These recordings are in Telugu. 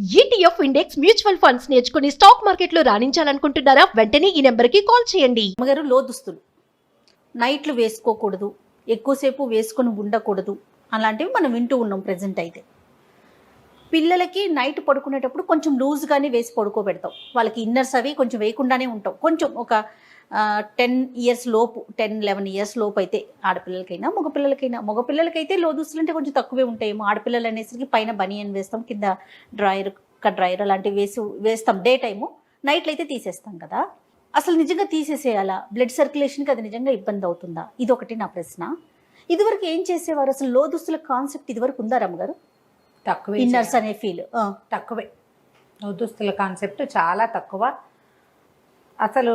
ఈటీఎఫ్ ఇండెక్స్ మ్యూచువల్ ఫండ్స్ నేర్చుకుని స్టాక్ మార్కెట్లో రాణించాలనుకుంటున్నారా? వెంటనే ఈ నెంబర్కి కాల్ చేయండి. అమ్మగారు లోదుస్తులు నైట్లు వేసుకోకూడదు, ఎక్కువసేపు వేసుకొని ఉండకూడదు అలాంటివి మనం వింటూ ఉన్నాం ప్రజెంట్. అయితే పిల్లలకి నైట్ పడుకునేటప్పుడు కొంచెం లూజ్గానే వేసి పడుకోబెడతాం. వాళ్ళకి ఇన్నర్స్ అవి కొంచెం వేయకుండానే ఉంటాం. కొంచెం ఒక 10 ఇయర్స్ లోపు, 10-11 ఇయర్స్ లోపు అయితే ఆడపిల్లలకైనా మగపిల్లలకైతే లోదుస్తులు అంటే కొంచెం తక్కువే ఉంటాయేమో. ఆడపిల్లలు అనేసరికి పైన బనియన్ వేస్తాం, కింద డ్రాయర్, డ్రాయర్ అలాంటివి వేస్తాం. డే టైము, నైట్లు అయితే తీసేస్తాం కదా. అసలు నిజంగా తీసేసేయాలా? బ్లడ్ సర్క్యులేషన్కి అది నిజంగా ఇబ్బంది అవుతుందా? ఇది ఒకటి నా ప్రశ్న. ఇదివరకు ఏం చేసేవారు? అసలు లోదుస్తుల కాన్సెప్ట్ ఇదివరకు ఉందా రమ్మగారు? తక్కువే, ఇన్నర్స్ అనే ఫీల్ తక్కువే. దుస్తుల కాన్సెప్ట్ చాలా తక్కువ. అసలు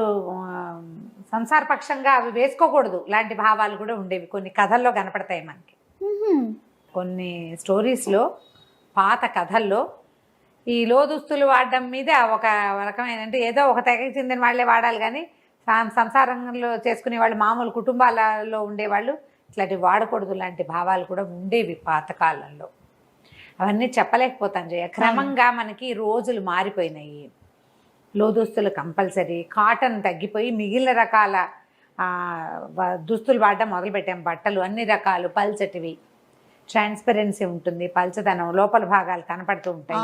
సంసారపక్షంగా అవి వేసుకోకూడదు లాంటి భావాలు కూడా ఉండేవి. కొన్ని కథల్లో కనపడతాయి మనకి. కొన్ని స్టోరీస్లో, పాత కథల్లో ఈ లోదుస్తులు వాడడం మీద ఒక రకమైన, అంటే ఏదో ఒక తెగకి చెందిన వాళ్ళే వాడాలి కానీ సంసారంలో చేసుకునే వాళ్ళు, మామూలు కుటుంబాలలో ఉండేవాళ్ళు ఇట్లాంటివి వాడకూడదు లాంటి భావాలు కూడా ఉండేవి పాతకాలంలో. అవన్నీ చెప్పలేకపోతాను జయ. క్రమంగా మనకి రోజులు మారిపోయినాయి. లోదుస్తులు కంపల్సరీ, కాటన్ తగ్గిపోయి మిగిలిన రకాల దుస్తులు వాడడం మొదలుపెట్టాం. బట్టలు అన్ని రకాలు పల్చటివి, ట్రాన్స్పరెన్సీ ఉంటుంది, పల్చదనం, లోపల భాగాలు కనపడుతూ ఉంటాయి.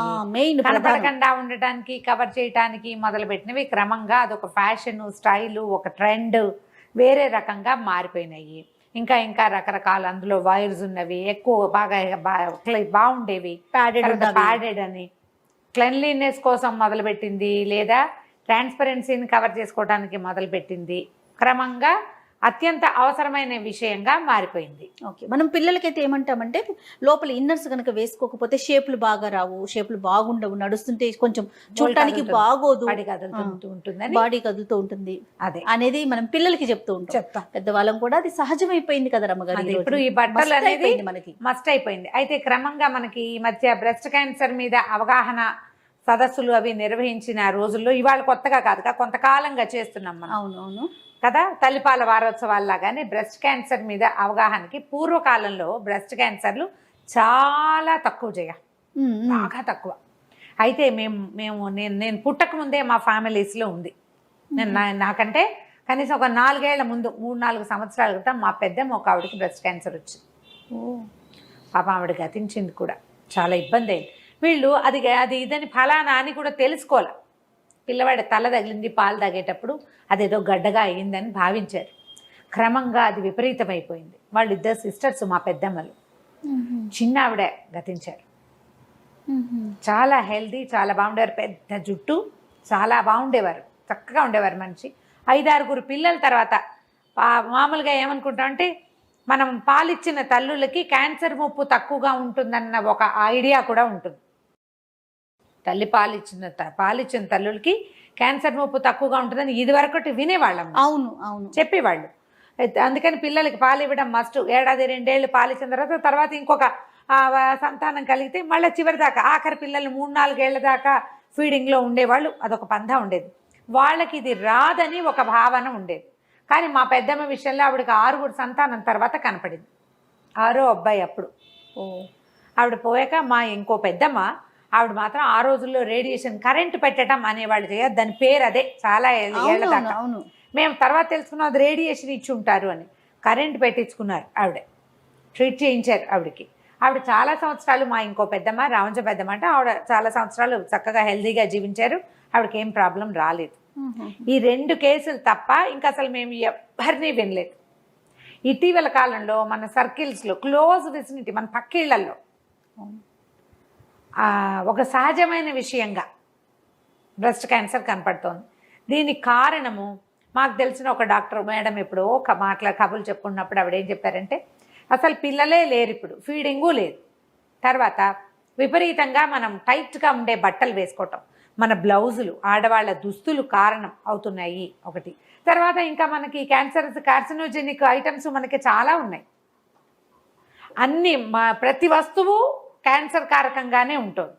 కనపడకుండా ఉండటానికి, కవర్ చేయటానికి మొదలుపెట్టినవి క్రమంగా అదొక ఫ్యాషన్, స్టైలు, ఒక ట్రెండ్ వేరే రకంగా మారిపోయినాయి. ఇంకా ఇంకా రకరకాల అందులో వైర్స్ ఉన్నవి, ఎక్కువ బాగా బాగుండేవి. ప్యాడెడ్ అని క్లెన్లీనెస్ కోసం మొదలుపెట్టింది, లేదా ట్రాన్స్పరెన్సీని కవర్ చేసుకోవడానికి మొదలుపెట్టింది. క్రమంగా అత్యంత అవసరమైన విషయంగా మారిపోయింది. ఓకే, మనం పిల్లలకైతే ఏమంటామంటే లోపల ఇన్నర్స్ కనుక వేసుకోకపోతే షేపులు బాగా రావు, షేపులు బాగుండవు, నడుస్తుంటే కొంచెం చూడటానికి బాగోదు, బాడీ కదులుతూ ఉంటుంది అదే అనేది మనం పిల్లలకి చెప్తూ ఉంటాం. పెద్దవాళ్ళం కూడా అది సహజమైపోయింది కదా రమ్మగారు. ఇప్పుడు ఈ బట్టలు అనేది మనకి మస్ట్ అయిపోయింది. అయితే క్రమంగా మనకి ఈ మధ్య బ్రెస్ట్ క్యాన్సర్ మీద అవగాహన సదస్సులు అవి నిర్వహించిన రోజుల్లో, ఇవాళ కొత్తగా కాదు, కొంతకాలంగా చేస్తున్నాం మనం. అవునవును కదా. తల్లిపాల వారోత్సవాల్లాగానే బ్రెస్ట్ క్యాన్సర్ మీద అవగాహనకి, పూర్వకాలంలో బ్రెస్ట్ క్యాన్సర్లు చాలా తక్కువ చేయ, బాగా తక్కువ. అయితే నేను పుట్టక ముందే మా ఫ్యామిలీస్లో ఉంది. నాకంటే కనీసం ఒక 4 ఏళ్ల ముందు, 3-4 సంవత్సరాల క్రితం మా పెద్దమ్మ ఒక ఆవిడకి బ్రెస్ట్ క్యాన్సర్ వచ్చింది. పాప ఆవిడ గతించింది కూడా. చాలా ఇబ్బంది అయింది. వీళ్ళు అది ఇదని ఫలానా అని కూడా తెలుసుకోవాలి. పిల్లవాడి తల తగిలింది పాలు తాగేటప్పుడు, అదేదో గడ్డగా అయ్యిందని భావించారు. క్రమంగా అది విపరీతమైపోయింది. వాళ్ళు 2 సిస్టర్స్, మా పెద్దమ్మలు. చిన్న ఆవిడ గతించారు. చాలా హెల్దీ, చాలా బాగుండేవారు. పెద్ద జుట్టు, చాలా బాగుండేవారు, చక్కగా ఉండేవారు మనిషి. 5-6 పిల్లల తర్వాత మామూలుగా ఏమనుకుంటామంటే, మనం పాలిచ్చిన తల్లులకి క్యాన్సర్ ముప్పు తక్కువగా ఉంటుందన్న ఒక ఐడియా కూడా ఉంటుంది. తల్లి పాలిచ్చిన తల్లులకి క్యాన్సర్ ముప్పు తక్కువగా ఉంటుందని ఇదివరకటి వినేవాళ్ళం. అవును అవును చెప్పేవాళ్ళు. అందుకని పిల్లలకి పాలు ఇవ్వడం మస్ట్. 1-2 ఏళ్ళు పాలిచ్చిన తర్వాత ఇంకొక సంతానం కలిగితే మళ్ళీ చివరి దాకా, ఆఖరి పిల్లల్ని 3-4 ఏళ్ల దాకా ఫీడింగ్లో ఉండేవాళ్ళు. అదొక పంథా ఉండేది. వాళ్ళకి ఇది రాదని ఒక భావన ఉండేది. కానీ మా పెద్దమ్మ విషయంలో ఆవిడకి 6 సంతానం తర్వాత కనపడింది. 6వ అబ్బాయి అప్పుడు. ఆవిడ పోయాక మా ఇంకో పెద్దమ్మ, ఆవిడ మాత్రం ఆ రోజుల్లో రేడియేషన్ కరెంటు పెట్టడం అనేవాళ్ళు చేయదు. దాని పేరు అదే, చాలా ఏళ్ళ దాకా. మేము తర్వాత తెలుసుకున్నాం అది రేడియేషన్ ఇచ్చి ఉంటారు అని. కరెంటు పెట్టించుకున్నారు ఆవిడ, ట్రీట్ చేయించారు ఆవిడకి. ఆవిడ చాలా సంవత్సరాలు, మా ఇంకో పెద్దమ్మ, రావంజ పెద్దమ్మ అంటే, ఆవిడ చాలా సంవత్సరాలు చక్కగా హెల్తీగా జీవించారు. ఆవిడకి ఏం ప్రాబ్లం రాలేదు. ఈ 2 కేసులు తప్ప ఇంకా అసలు మేము ఎవరిని వినలేదు. ఇటీవల కాలంలో మన సర్కిల్స్లో, క్లోజ్ విసినిటీ, మన పక్కిళ్లలో ఒక సహజమైన విషయంగా బ్రెస్ట్ క్యాన్సర్ కనపడుతోంది. దీనికి కారణము మాకు తెలిసిన ఒక డాక్టర్ మేడం ఎప్పుడో కబుర్లు చెప్పుకున్నప్పుడు ఆవిడ ఏం చెప్పారంటే, అసలు పిల్లలే లేరు ఇప్పుడు, ఫీడింగు లేదు. తర్వాత విపరీతంగా మనం టైట్గా ఉండే బట్టలు వేసుకోవటం, మన బ్లౌజులు, ఆడవాళ్ళ దుస్తులు కారణం అవుతున్నాయి ఒకటి. తర్వాత ఇంకా మనకి కార్సినోజెనిక్ ఐటమ్స్ మనకి చాలా ఉన్నాయి. అన్నీ ప్రతి వస్తువు క్యాన్సర్ కారకంగానే ఉంటుంది.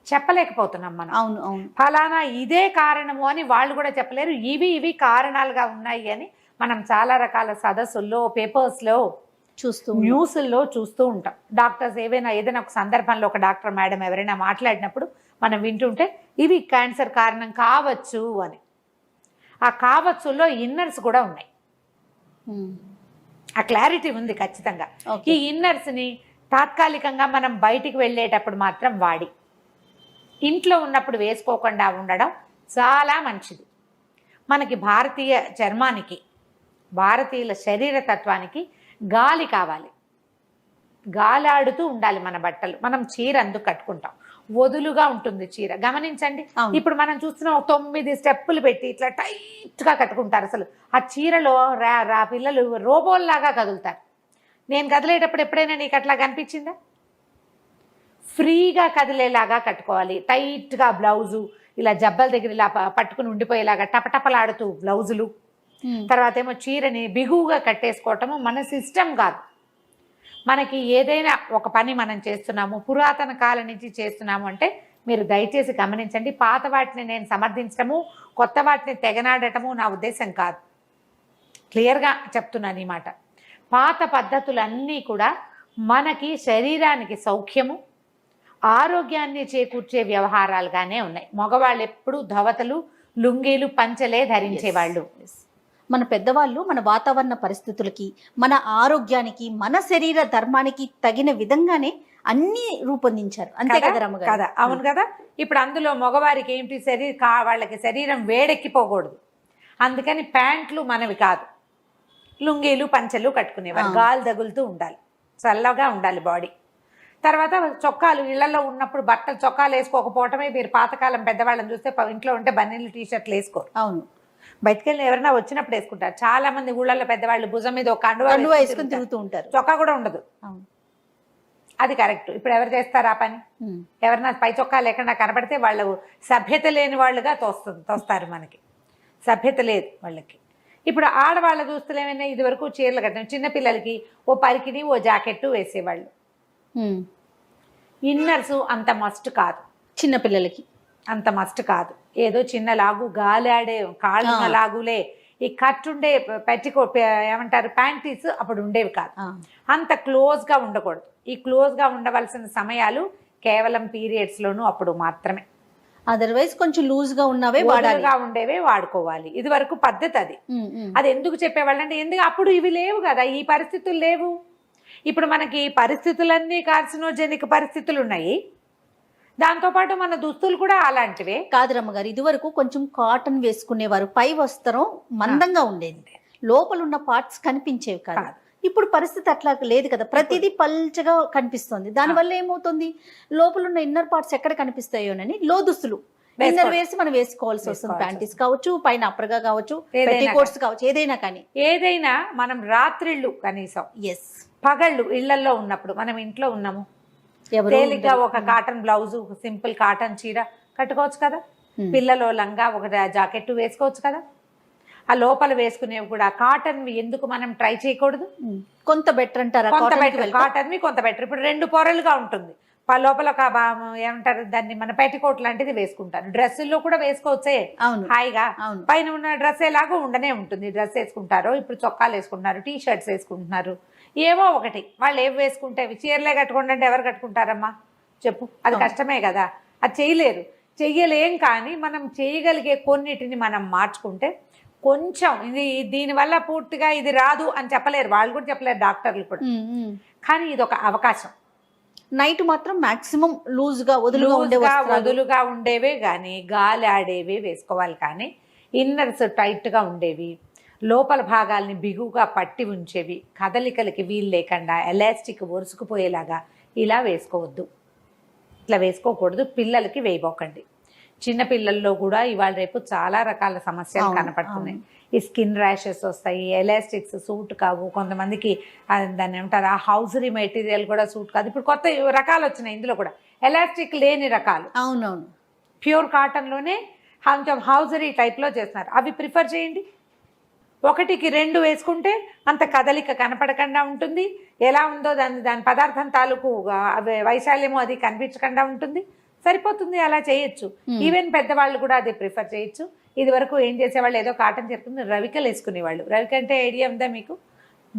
చెప్పలేకపోతున్నాం మనం. అవును అవును ఫలానా ఇదే కారణము అని వాళ్ళు కూడా చెప్పలేరు. ఇవి కారణాలుగా ఉన్నాయి అని మనం చాలా రకాల సదస్సుల్లో, పేపర్స్లో న్యూస్ల్లో చూస్తూ ఉంటాం. డాక్టర్స్ ఏదైనా ఒక సందర్భంలో ఒక డాక్టర్ మేడం ఎవరైనా మాట్లాడినప్పుడు మనం వింటుంటే ఇది క్యాన్సర్ కారణం కావచ్చు అని. ఆ కావచ్చులో ఇన్నర్స్ కూడా ఉన్నాయి. ఆ క్లారిటీ ఉంది ఖచ్చితంగా. ఈ ఇన్నర్స్ని తాత్కాలికంగా మనం బయటికి వెళ్ళేటప్పుడు మాత్రం వాడి ఇంట్లో ఉన్నప్పుడు వేసుకోకుండా ఉండడం చాలా మంచిది. మనకి భారతీయ చర్మానికి, భారతీయుల శరీర తత్వానికి గాలి కావాలి. గాలాడుతూ ఉండాలి మన బట్టలు. మనం చీర అందుకు కట్టుకుంటాం, వదులుగా ఉంటుంది చీర. గమనించండి, ఇప్పుడు మనం చూస్తున్నాం 9 స్టెప్పులు పెట్టి ఇట్లా టైట్గా కట్టుకుంటారు. అసలు ఆ చీరలో పిల్లలు రోబోల్లాగా కదులుతారు. నేను కదిలేటప్పుడు ఎప్పుడైనా నీకు అట్లా కనిపించిందా? ఫ్రీగా కదిలేలాగా కట్టుకోవాలి. టైట్గా బ్లౌజు ఇలా జబ్బల దగ్గర ఇలా పట్టుకుని ఉండిపోయేలాగా టపటపలాడుతూ బ్లౌజులు. తర్వాత ఏమో చీరని బిగువుగా కట్టేసుకోవటము మన సిస్టమ్ కాదు. మనకి ఏదైనా ఒక పని మనం చేస్తున్నాము, పురాతన కాలం నుంచి చేస్తున్నాము అంటే మీరు దయచేసి గమనించండి. పాత వాటిని నేను సమర్థించడము, కొత్త వాటిని తెగనాడటము నా ఉద్దేశం కాదు. క్లియర్గా చెప్తున్నాను ఈ మాట. పాత పద్ధతులన్నీ కూడా మనకి శరీరానికి సౌఖ్యము, ఆరోగ్యాన్ని చేకూర్చే వ్యవహారాలుగానే ఉన్నాయి. మగవాళ్ళు ఎప్పుడూ ధవతలు, లుంగీలు, పంచలే ధరించేవాళ్ళు. మన పెద్దవాళ్ళు మన వాతావరణ పరిస్థితులకి, మన ఆరోగ్యానికి, మన శరీర ధర్మానికి తగిన విధంగానే అన్ని రూపొందించారు. అంతే కదా రమ్మగారు? కదా, అవును కదా. ఇప్పుడు అందులో మగవారికి ఏంటి, వాళ్ళకి శరీరం వేడెక్కిపోకూడదు. అందుకని ప్యాంట్లు మనవి కాదు, లుంగీలు పంచలు కట్టుకునేవారు. గాలి తగులుతూ ఉండాలి, చల్లగా ఉండాలి బాడీ. తర్వాత చొక్కాలు, ఇళ్లలో ఉన్నప్పుడు బట్టలు చొక్కాలు వేసుకోకపోవటమే. మీరు పాతకాలం పెద్దవాళ్ళని చూస్తే ఇంట్లో ఉంటే బన్నీలు టీషర్ట్లు వేసుకోరు. అవును, బయటకు వెళ్ళి ఎవరైనా వచ్చినప్పుడు వేసుకుంటారు. చాలా మంది ఊళ్ళల్లో పెద్దవాళ్ళు భుజం మీద ఒక కండువా వేసుకుని తిరుగుతూ ఉంటారు. చొక్కా కూడా ఉండదు. అది కరెక్ట్. ఇప్పుడు ఎవరు చేస్తారు ఆ పని? ఎవరన్నా పై చొక్కా లేకుండా కనపడితే వాళ్ళు సభ్యత లేని వాళ్ళుగా తోస్తారు. మనకి సభ్యత లేదు వాళ్ళకి. ఇప్పుడు ఆడవాళ్ళ దుస్తులు ఏమైనా ఇది వరకు చీరలు కట్టిన చిన్నపిల్లలకి ఓ పరికిని, ఓ జాకెట్టు వేసేవాళ్ళు. ఇన్నర్స్ అంత మస్ట్ కాదు, చిన్నపిల్లలకి అంత మస్ట్ కాదు. ఏదో చిన్న లాగు, గాలాడే కాళ్ళ లాగులే. ఈ కట్టుండే ఏమంటారు ప్యాంటీస్ అప్పుడు ఉండేవి కాదు. అంత క్లోజ్గా ఉండకూడదు. ఈ క్లోజ్గా ఉండవలసిన సమయాలు కేవలం పీరియడ్స్లోనూ అప్పుడు మాత్రమే. అదర్వైజ్ కొంచెం లూజ్గా ఉన్నవే ఉండేవే వాడుకోవాలి. ఇది వరకు పద్ధతి అది. అది ఎందుకు చెప్పేవాళ్ళు అంటే, ఎందుకు అప్పుడు ఇవి లేవు కదా, ఈ పరిస్థితులు లేవు. ఇప్పుడు మనకి పరిస్థితులన్నీ కార్సినోజెనిక్ పరిస్థితులు ఉన్నాయి. దాంతోపాటు మన దుస్తులు కూడా అలాంటివే. కాదు రమ్మగారు, ఇదివరకు కొంచెం కాటన్ వేసుకునేవారు, పై వస్త్రం మందంగా ఉండేది, లోపల ఉన్న పార్ట్స్ కనిపించేవి కాదు. ఇప్పుడు పరిస్థితి అట్లా లేదు కదా, ప్రతిదీ పల్చగా కనిపిస్తుంది. దానివల్ల ఏమవుతుంది, లోపల ఉన్న ఇన్నర్ పార్ట్స్ ఎక్కడ కనిపిస్తాయోనని లో దుస్తులు ఇన్నర్ వేసి మనం వేసుకోవాల్సి వస్తుంది. ప్యాంటీస్ కావచ్చు, పైన అప్పరగా కావచ్చు, పెట్టికోట్స్ కావచ్చు, ఏదైనా కానీ. ఏదైనా మనం రాత్రిళ్ళు కనీసం, పగళ్ళు ఇళ్లలో ఉన్నప్పుడు, మనం ఇంట్లో ఉన్నాము, తేలిగ్గా ఒక కాటన్ బ్లౌజు, సింపుల్ కాటన్ చీర కట్టుకోవచ్చు కదా. పిల్లలో లంగా, ఒక జాకెట్ వేసుకోవచ్చు కదా. ఆ లోపల వేసుకునేవి కూడా కాటన్. ఎందుకు మనం ట్రై చేయకూడదు? కొంత బెటర్ అంటారా? కాటన్ కొంత బెటర్. ఇప్పుడు 2 పొరలుగా ఉంటుంది. లోపల ఒక ఏమంటారు దాన్ని, మన పెట్టికోట్ లాంటిది వేసుకుంటారు. డ్రెస్సుల్లో కూడా వేసుకోవచ్చే హాయిగా. పైన ఉన్న డ్రెస్ ఎలాగో ఉండనే ఉంటుంది. డ్రెస్ వేసుకుంటారు, ఇప్పుడు చొక్కాలు వేసుకుంటున్నారు, టీ షర్ట్స్ వేసుకుంటున్నారు, ఏవో ఒకటి. వాళ్ళు ఏవి వేసుకుంటే చీరలే కట్టుకోండి అంటే ఎవరు కట్టుకుంటారమ్మా చెప్పు? అది కష్టమే కదా, అది చేయలేరు, చెయ్యలేం. కానీ మనం చేయగలిగే కొన్నిటిని మనం మార్చుకుంటే కొంచెం దీనివల్ల పూర్తిగా ఇది రాదు అని చెప్పలేరు, వాళ్ళు కూడా చెప్పలేరు, డాక్టర్లు కూడా. కానీ ఇది ఒక అవకాశం. నైట్ మాత్రం మాక్సిమం లూజ్గా వదులుగా ఉండేవే కానీ, గాలి ఆడేవి వేసుకోవాలి. కానీ ఇన్నర్స్ టైట్గా ఉండేవి, లోపల భాగాల్ని బిగువుగా పట్టి ఉంచేవి, కదలికలకి వీలు లేకుండా ఎలాస్టిక్ ఒరుసుకుపోయేలాగా ఇలా వేసుకోవద్దు. ఇట్లా వేసుకోకూడదు. పిల్లలకి వేయబోకండి. చిన్నపిల్లల్లో కూడా ఇవాళ రేపు చాలా రకాల సమస్యలు కనపడుతున్నాయి. ఈ స్కిన్ ర్యాషెస్ వస్తాయి, ఎలాస్టిక్స్ సూట్ కావు, కొంతమందికి దాన్ని ఏమంటారు, ఆ హౌజరీ మెటీరియల్ కూడా సూట్ కాదు. ఇప్పుడు కొత్త రకాలు వచ్చినాయి, ఇందులో కూడా ఎలాస్టిక్ లేని రకాలు. అవునవును, ప్యూర్ కాటన్లోనే కొంచెం హౌజరీ టైప్లో చేస్తున్నారు. అవి ప్రిఫర్ చేయండి. 1కి 2 వేసుకుంటే అంత కదలిక కనపడకుండా ఉంటుంది. ఎలా ఉందో దాని పదార్థం తాలూకు వైశాల్యము అది కనిపించకుండా ఉంటుంది. సరిపోతుంది, అలా చేయొచ్చు. ఈవెన్ పెద్దవాళ్ళు కూడా అది ప్రిఫర్ చేయొచ్చు. ఇది వరకు ఏం చేసేవాళ్ళు, ఏదో కాటన్ చెప్పుకుని రవికలు వేసుకునేవాళ్ళు. రవిక అంటే ఐడియా ఉందా మీకు?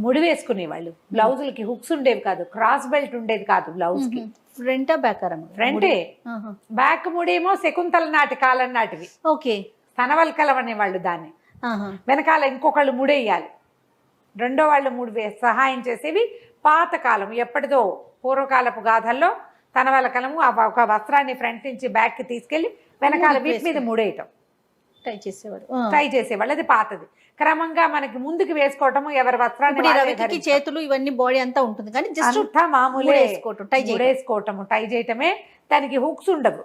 ముడి వేసుకునేవాళ్ళు. బ్లౌజులకి హుక్స్ ఉండేవి కాదు, క్రాస్ బెల్ట్ ఉండేది కాదు బ్లౌజ్ కి. ఫ్రంటా బ్యాక్ ఫ్రంటే. బ్యాక్ ముడేమో శకుంతల నాటి కాలం నాటివి. ఓకే. తనవల్కలం అనేవాళ్ళు దాన్ని. వెనకాల ఇంకొకళ్ళు ముడేయాలి, రెండో వాళ్ళు సహాయం చేసేవి. పాతకాలం ఎప్పటిదో పూర్వకాలపు గాథల్లో తనవల్కలము ఒక వస్త్రాన్ని ఫ్రంట్ నుంచి బ్యాక్ కి తీసుకెళ్లి వెనకాల వీటి మీద ముడేయటం ట్రై చేసేవాళ్ళు. అది పాతది. క్రమంగా మనకి ముందుకు వేసుకోవటము, ఎవరి వస్త్రాన్ని చేతులు ఇవన్నీ బాడీ అంతా ఉంటుంది కానీ జస్ట్ మామూలు వేసుకోవటము, టై చేయటమే. దానికి హుక్స్ ఉండవు.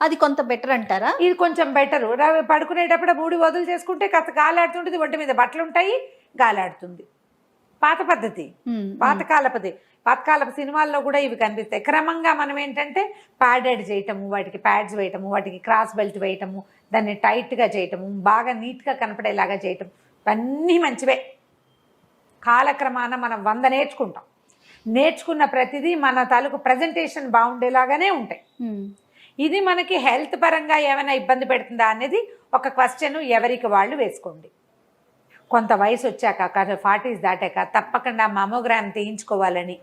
అది కొంత బెటర్ అంటారా? ఇది కొంచెం బెటర్. పడుకునేటప్పుడు మూడు వదులు చేసుకుంటే కాస్త గాలాడుతుంటుంది, ఒంటి మీద బట్టలు ఉంటాయి, గాలాడుతుంది. పాత పద్ధతి, పాతకాలపు సినిమాల్లో కూడా ఇవి కనిపిస్తాయి. క్రమంగా మనం ఏంటంటే ప్యాడెడ్ చేయటము, వాటికి ప్యాడ్స్ వేయటము, వాటికి క్రాస్ బెల్ట్ వేయటము, దాన్ని టైట్గా చేయటము, బాగా నీట్గా కనపడేలాగా చేయటం, ఇవన్నీ మంచివే. కాలక్రమాన మనం 100 నేర్చుకుంటాం. నేర్చుకున్న ప్రతిదీ మన తాలూకు ప్రజెంటేషన్ బాగుండేలాగానే ఉంటాయి. ఇది మనకి హెల్త్ పరంగా ఏమైనా ఇబ్బంది పెడుతుందా అనేది ఒక క్వశ్చన్ ఎవరికి వాళ్ళు వేసుకోండి. కొంత వయసు వచ్చాక 40s దాటాక తప్పకుండా మమోగ్రామ్ తీయించుకోవాలని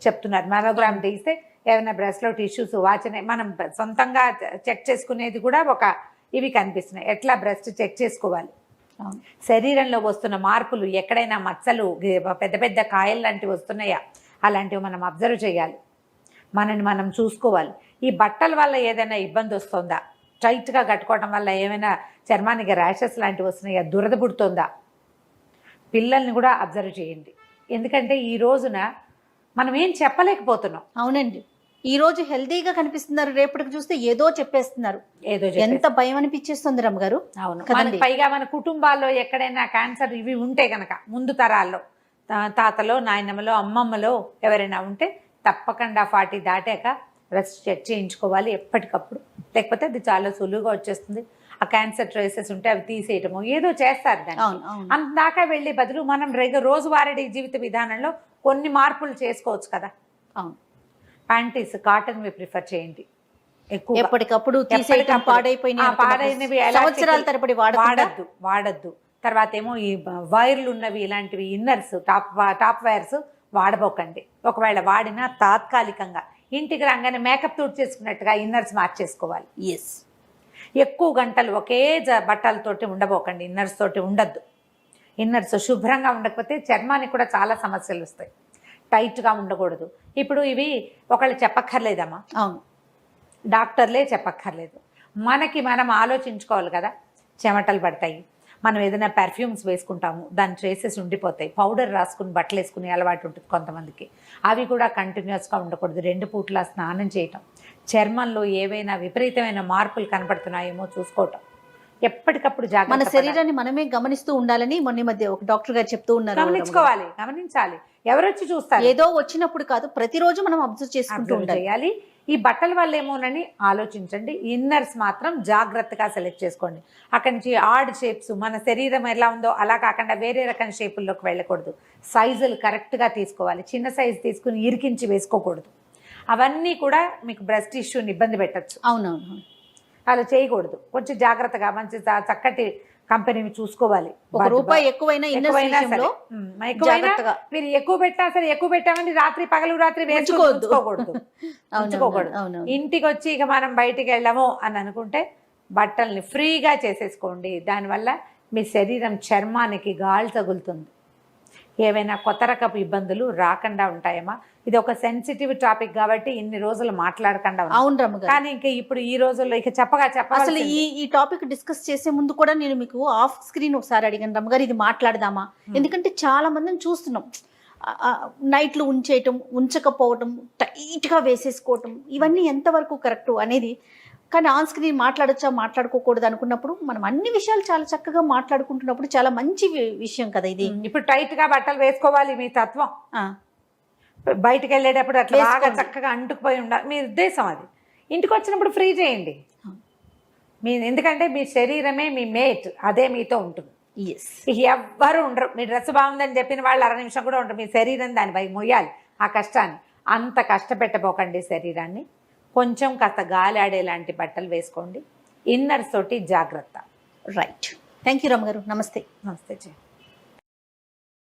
చెప్తున్నారు. మమోగ్రామ్ తీస్తే ఏమైనా బ్రెస్ట్లో టిష్యూస్ వాచనే మనం సొంతంగా చెక్ చేసుకునేది కూడా ఇవి కనిపిస్తున్నాయి. ఎట్లా బ్రెస్ట్ చెక్ చేసుకోవాలి, శరీరంలో వస్తున్న మార్పులు, ఎక్కడైనా మచ్చలు, పెద్ద పెద్ద కాయలు లాంటివి వస్తున్నాయా, అలాంటివి మనం అబ్జర్వ్ చేయాలి. మనని మనం చూసుకోవాలి. ఈ బట్టల వల్ల ఏదైనా ఇబ్బంది వస్తుందా, టైట్గా కట్టుకోవడం వల్ల ఏమైనా చర్మానికి ర్యాషెస్ లాంటివి వస్తున్నాయా, దురద పుడుతుందా, పిల్లల్ని కూడా అబ్జర్వ్ చేయండి. ఎందుకంటే ఈ రోజున మనం ఏం చెప్పలేకపోతున్నాం. అవునండి, ఈ రోజు హెల్తీగా కనిపిస్తున్నారు, రేపటికి చూస్తే ఏదో చెప్పేస్తున్నారు. ఎంత భయం అనిపించేస్తుంది రమ్మగారు. అవును, పైగా మన కుటుంబాల్లో ఎక్కడైనా క్యాన్సర్ ఇవి ఉంటే కనుక ముందు తరాల్లో తాతలో, నాయనమ్మలో, అమ్మమ్మలో ఎవరైనా ఉంటే తప్పకుండా 40 దాటాక బ్రెస్ట్ చెక్ చేయించుకోవాలి ఎప్పటికప్పుడు. లేకపోతే అది చాలా సులువుగా వచ్చేస్తుంది. ఆ క్యాన్సర్ ట్రేసెస్ ఉంటే అవి తీసేయటము ఏదో చేస్తారు. దాన్ని అంతదాకా వెళ్ళే బదులు మనం రోజువారీ జీవిత విధానంలో కొన్ని మార్పులు చేసుకోవచ్చు కదా. అవును, ప్యాంటీస్ కాటన్వి ప్రిఫర్ చేయండి. ఎప్పటికప్పుడు పాడైనవి సంవత్సరాల తరబడి వాడద్దు. తర్వాత ఏమో ఈ వైర్లు ఉన్నవి, ఇలాంటివి ఇన్నర్స్, టాప్ వైర్స్ వాడబోకండి. ఒకవేళ వాడినా తాత్కాలికంగా ఇంటికి రాగానే మేకప్ తోటి చేసుకున్నట్టుగా ఇన్నర్స్ మార్చేసుకోవాలి. ఎక్కువ గంటలు ఒకే బట్టలతోటి ఉండబోకండి, ఇన్నర్స్ తోటి ఉండద్దు. ఇన్నర్స్ శుభ్రంగా ఉండకపోతే చర్మానికి కూడా చాలా సమస్యలు వస్తాయి. టైట్గా ఉండకూడదు. ఇప్పుడు ఇవి ఒకళ్ళు చెప్పక్కర్లేదమ్మా. అవును, డాక్టర్లే చెప్పక్కర్లేదు. మనం ఆలోచించుకోవాలి కదా. చెమటలు పడతాయి, మనం ఏదైనా పెర్ఫ్యూమ్స్ వేసుకుంటాము, దాని ట్రేసెస్ ఉండిపోతాయి. పౌడర్ రాసుకుని బట్టలు వేసుకునే అలవాటు ఉంటుంది కొంతమందికి. అవి కూడా కంటిన్యూస్గా ఉండకూడదు. 2 పూట్ల స్నానం చేయటం, చర్మంలో ఏవైనా విపరీతమైన మార్పులు కనపడుతున్నాయేమో చూసుకోవటం, ఎప్పటికప్పుడు జాగ్రత్త. మన శరీరాన్ని మనమే గమనిస్తూ ఉండాలని మొన్న మధ్య ఒక డాక్టర్ గారు చెప్తూ ఉన్నారు. గమనించాలి. ఎవరొచ్చి చూస్తారు, ఏదో వచ్చినప్పుడు కాదు, ప్రతిరోజు మనం అబ్జర్వ్ చేసుకుంటూ ఉండాలి. ఈ బట్టల వల్ల ఏమోనని ఆలోచించండి. ఇన్నర్స్ మాత్రం జాగ్రత్తగా సెలెక్ట్ చేసుకోండి. అక్కడి నుంచి ఆడ్ షేప్స్, మన శరీరం ఎలా ఉందో అలా కాకుండా వేరే రకం షేపుల్లోకి వెళ్ళకూడదు. సైజులు కరెక్ట్గా తీసుకోవాలి. చిన్న సైజు తీసుకుని ఇరికించి వేసుకోకూడదు. అవన్నీ కూడా మీకు బ్రెస్ట్ ఇష్యూని ఇబ్బంది పెట్టచ్చు. అవునవును, అలా చేయకూడదు. కొంచెం జాగ్రత్తగా మంచి చక్కటి కంపెనీని చూసుకోవాలి. ₹1 ఎక్కువైనా మీరు ఎక్కువ పెట్టినా సరే, ఎక్కువ పెట్టామని పగలు రాత్రి వేసుకోకూడదు. ఇంటికి వచ్చి ఇక మనం బయటికి వెళ్ళము అని అనుకుంటే బట్టల్ని ఫ్రీగా చేసేసుకోండి. దానివల్ల మీ శరీరం చర్మానికి గాలి తగులుతుంది. ఏవైనా కొత్త రకపు ఇబ్బందులు రాకుండా ఉంటాయమ్మా. ఇది ఒక సెన్సిటివ్ టాపిక్ కాబట్టి ఇన్ని రోజులు మాట్లాడకుండా. అవును రమ్మ, కానీ ఇంకా ఇప్పుడు ఈ రోజుల్లో ఇక అసలు ఈ టాపిక్ డిస్కస్ చేసే ముందు కూడా నేను మీకు ఆఫ్ స్క్రీన్ ఒకసారి అడిగాను రమ్మగారు, ఇది మాట్లాడదామా? ఎందుకంటే చాలా మందిని చూస్తున్నాం, నైట్లు ఉంచకపోవటం, టైట్గా వేసేసుకోవటం, ఇవన్నీ ఎంతవరకు కరెక్ట్ అనేది. కానీ ఆన్ స్క్రీన్ మాట్లాడచ్చా మాట్లాడుకోకూడదు అనుకున్నప్పుడు మనం అన్ని విషయాలు చాలా చక్కగా మాట్లాడుకుంటున్నప్పుడు చాలా మంచి విషయం కదా ఇది. ఇప్పుడు టైట్గా బట్టలు వేసుకోవాలి మీ తత్వం. బయటకు వెళ్ళేటప్పుడు అట్లా బాగా చక్కగా అంటుకుపోయి ఉండాలి మీ ఉద్దేశం. అది ఇంటికి వచ్చినప్పుడు ఫ్రీ చేయండి. ఎందుకంటే మీ శరీరమే మీ మేట్, అదే మీతో ఉంటుంది. ఎవ్వరు ఉండరు. మీ డ్రెస్ బాగుందని చెప్పిన వాళ్ళు 1/2 నిమిషం కూడా ఉండరు. మీ శరీరం దానిపై మొయ్యాలి ఆ కష్టాన్ని. అంత కష్టపెట్టబోకండి శరీరాన్ని. కొంచెం కాస్త గాలి ఆడేలాంటి బట్టలు వేసుకోండి. ఇన్నర్స్ తోటి జాగ్రత్త. రైట్. థ్యాంక్ యూ రమ్మ గారు. నమస్తే. నమస్తే.